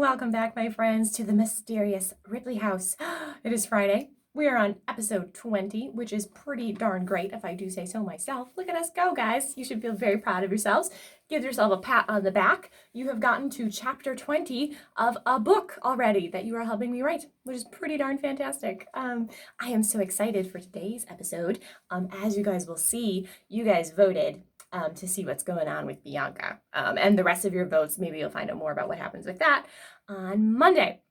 welcome back, my friends, to the Mysterious Ripley House. It is Friday. We are on episode 20, which is pretty darn great, if I do say so myself. Look at us go, guys. You should feel very proud of yourselves. Give yourself a pat on the back. You have gotten to chapter 20 of a book already that you are helping me write, which is pretty darn fantastic. I am so excited for today's episode. As you guys will see, you guys voted to see what's going on with Bianca. And the rest of your votes, maybe you'll find out more about what happens with that on Monday.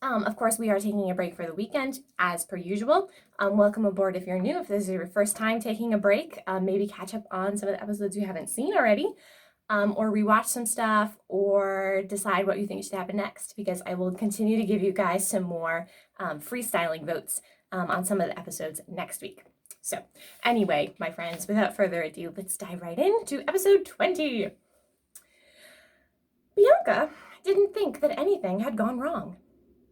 Of course, we are taking a break for the weekend, as per usual. Welcome aboard if you're new. If this is your first time taking a break, maybe catch up on some of the episodes you haven't seen already, or rewatch some stuff, or decide what you think should happen next, because I will continue to give you guys some more freestyling votes on some of the episodes next week. So anyway, my friends, without further ado, let's dive right into episode 20. Bianca didn't think that anything had gone wrong.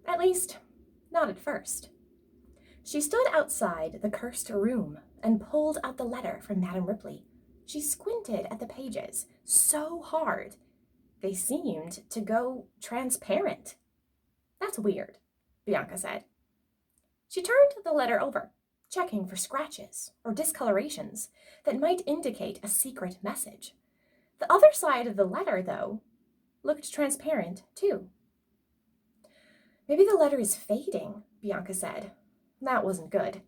At least, not at first. She stood outside the cursed room and pulled out the letter from Madame Ripley. She squinted at the pages so hard, they seemed to go transparent. That's weird, Bianca said. She turned the letter over, checking for scratches or discolorations that might indicate a secret message. The other side of the letter, though, looked transparent, too. Maybe the letter is fading, Bianca said. That wasn't good.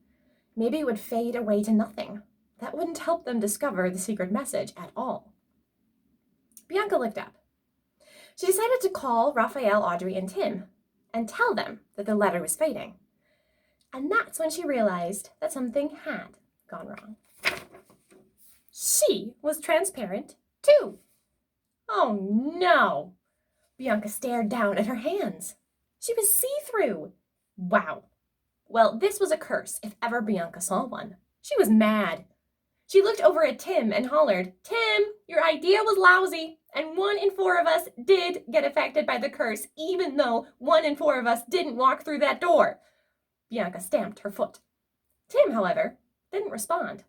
Maybe it would fade away to nothing. That wouldn't help them discover the secret message at all. Bianca looked up. She decided to call Raphael, Audrey, and Tim and tell them that the letter was fading. And that's when she realized that something had gone wrong. She was transparent, too. Oh, no! Bianca stared down at her hands. She was see-through. Wow. Well, this was a curse if ever Bianca saw one. She was mad. She looked over at Tim and hollered, "Tim, your idea was lousy, and 1 in 4 of us did get affected by the curse, even though 1 in 4 of us didn't walk through that door." Bianca stamped her foot. Tim, however, didn't respond.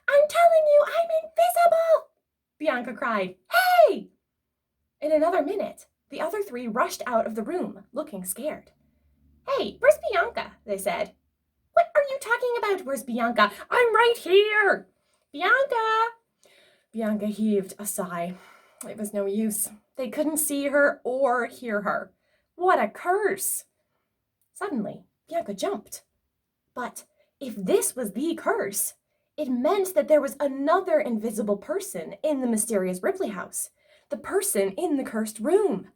"I'm telling you, I'm invisible!" Bianca cried. "Hey!" In another minute, the other 3 rushed out of the room, looking scared. "Hey, where's Bianca?" they said. "What are you talking about? Where's Bianca? I'm right here! Bianca!" Bianca heaved a sigh. It was no use. They couldn't see her or hear her. What a curse! Suddenly, Bianca jumped. But if this was the curse, it meant that there was another invisible person in the mysterious Ripley house. The person in the cursed room.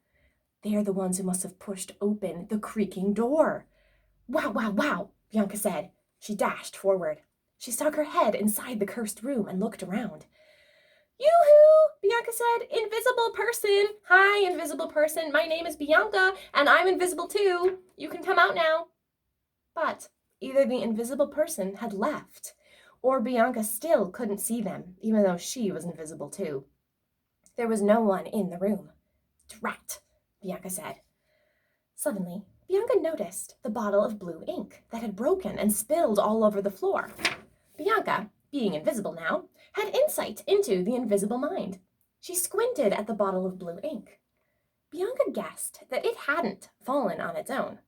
They are the ones who must have pushed open the creaking door. "Wow, wow, wow," Bianca said. She dashed forward. She stuck her head inside the cursed room and looked around. "Yoo-hoo," Bianca said. "Invisible person. Hi, invisible person. My name is Bianca, and I'm invisible too. You can come out now." But either the invisible person had left, or Bianca still couldn't see them, even though she was invisible too. There was no one in the room. "Drat," Bianca said. Suddenly, Bianca noticed the bottle of blue ink that had broken and spilled all over the floor. Bianca, being invisible now, had insight into the invisible mind. She squinted at the bottle of blue ink. Bianca guessed that it hadn't fallen on its own.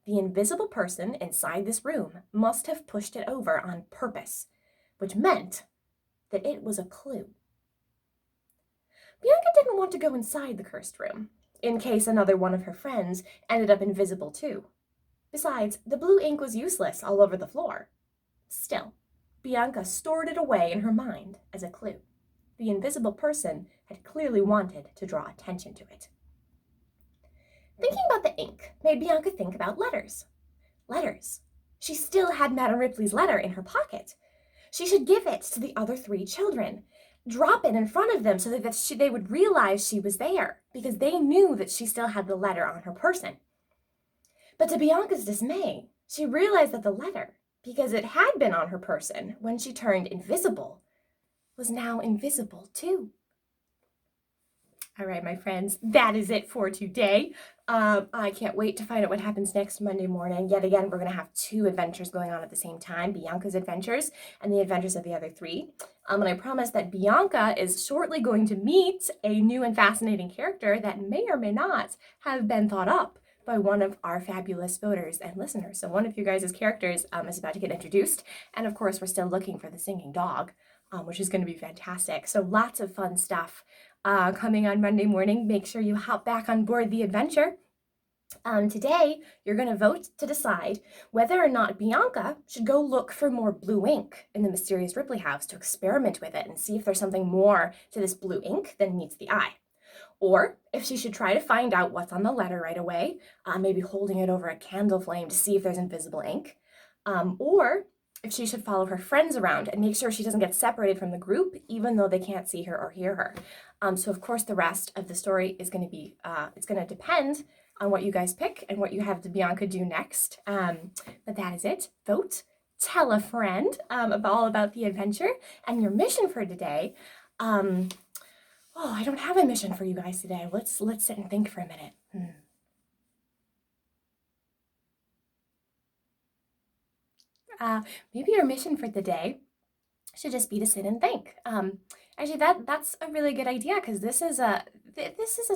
The invisible person inside this room must have pushed it over on purpose, which meant that it was a clue. Bianca didn't want to go inside the cursed room, in case another one of her friends ended up invisible too. Besides, the blue ink was useless all over the floor. Still, Bianca stored it away in her mind as a clue. The invisible person had clearly wanted to draw attention to it. Thinking about the ink made Bianca think about letters. Letters. She still had Madame Ripley's letter in her pocket. She should give it to the other 3 children. Drop it in front of them so that they would realize she was there, because they knew that she still had the letter on her person. But to Bianca's dismay, she realized that the letter, because it had been on her person when she turned invisible, was now invisible too. All right, my friends, that is it for today. I can't wait to find out what happens next Monday morning. Yet again, we're going to have 2 adventures going on at the same time, Bianca's adventures and the adventures of the other 3. And I promise that Bianca is shortly going to meet a new and fascinating character that may or may not have been thought up by one of our fabulous voters and listeners. So one of you guys' characters is about to get introduced. And of course, we're still looking for the singing dog, which is going to be fantastic. So lots of fun stuff coming on Monday morning. Make sure you hop back on board the adventure. Today, you're going to vote to decide whether or not Bianca should go look for more blue ink in the Mysterious Ripley house to experiment with it and see if there's something more to this blue ink than meets the eye. Or if she should try to find out what's on the letter right away, maybe holding it over a candle flame to see if there's invisible ink. Or if she should follow her friends around and make sure she doesn't get separated from the group, even though they can't see her or hear her. So of course the rest of the story is going to be, it's going to depend on what you guys pick and what you have to Bianca do next. But that is it. Vote, tell a friend all about the adventure, and your mission for today. Oh, I don't have a mission for you guys today. Let's sit and think for a minute. Maybe your mission for the day should just be to sit and think. Actually, that's a really good idea, because this is a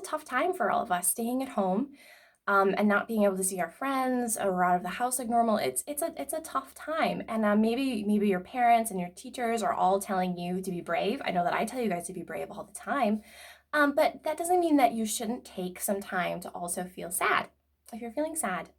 tough time for all of us, staying at home and not being able to see our friends or out of the house like normal. It's a tough time, and maybe your parents and your teachers are all telling you to be brave. I know that I tell you guys to be brave all the time, but that doesn't mean that you shouldn't take some time to also feel sad. If you're feeling sad,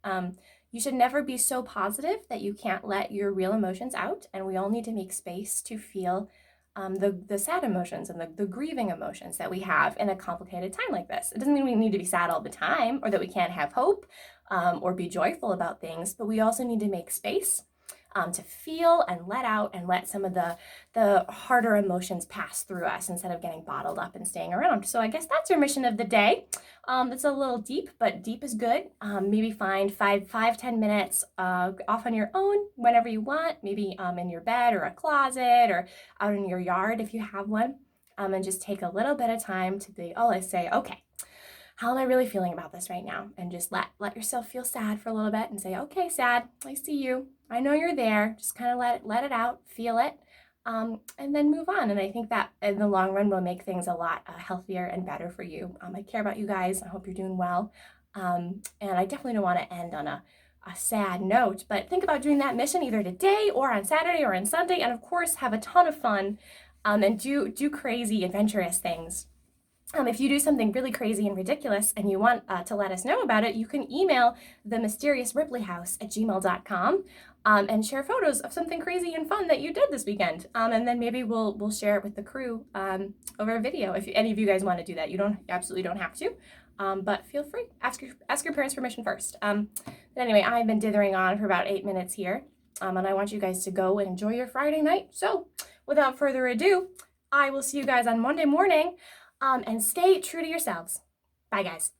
you should never be so positive that you can't let your real emotions out, and we all need to make space to feel the sad emotions and the grieving emotions that we have in a complicated time like this. It doesn't mean we need to be sad all the time or that we can't have hope or be joyful about things, but we also need to make space to feel and let out and let some of the harder emotions pass through us instead of getting bottled up and staying around. So I guess that's your mission of the day. It's a little deep, but deep is good. Maybe find 5-10 minutes off on your own whenever you want, maybe in your bed or a closet or out in your yard if you have one, and just take a little bit of time to say, okay, how am I really feeling about this right now? And just let yourself feel sad for a little bit and say, okay, sad, I see you. I know you're there. Just kind of let it out, feel it, and then move on. And I think that in the long run will make things a lot healthier and better for you. I care about you guys. I hope you're doing well. And I definitely don't want to end on a sad note, but think about doing that mission either today or on Saturday or on Sunday. And of course, have a ton of fun and do crazy, adventurous things. If you do something really crazy and ridiculous and you want to let us know about it, you can email themysteriousripleyhouse@gmail.com and share photos of something crazy and fun that you did this weekend. And then maybe we'll share it with the crew over a video. If any of you guys want to do that, you absolutely don't have to, but feel free. Ask your parents' permission first. But anyway, I've been dithering on for about 8 minutes here, and I want you guys to go and enjoy your Friday night. So without further ado, I will see you guys on Monday morning. And stay true to yourselves. Bye, guys.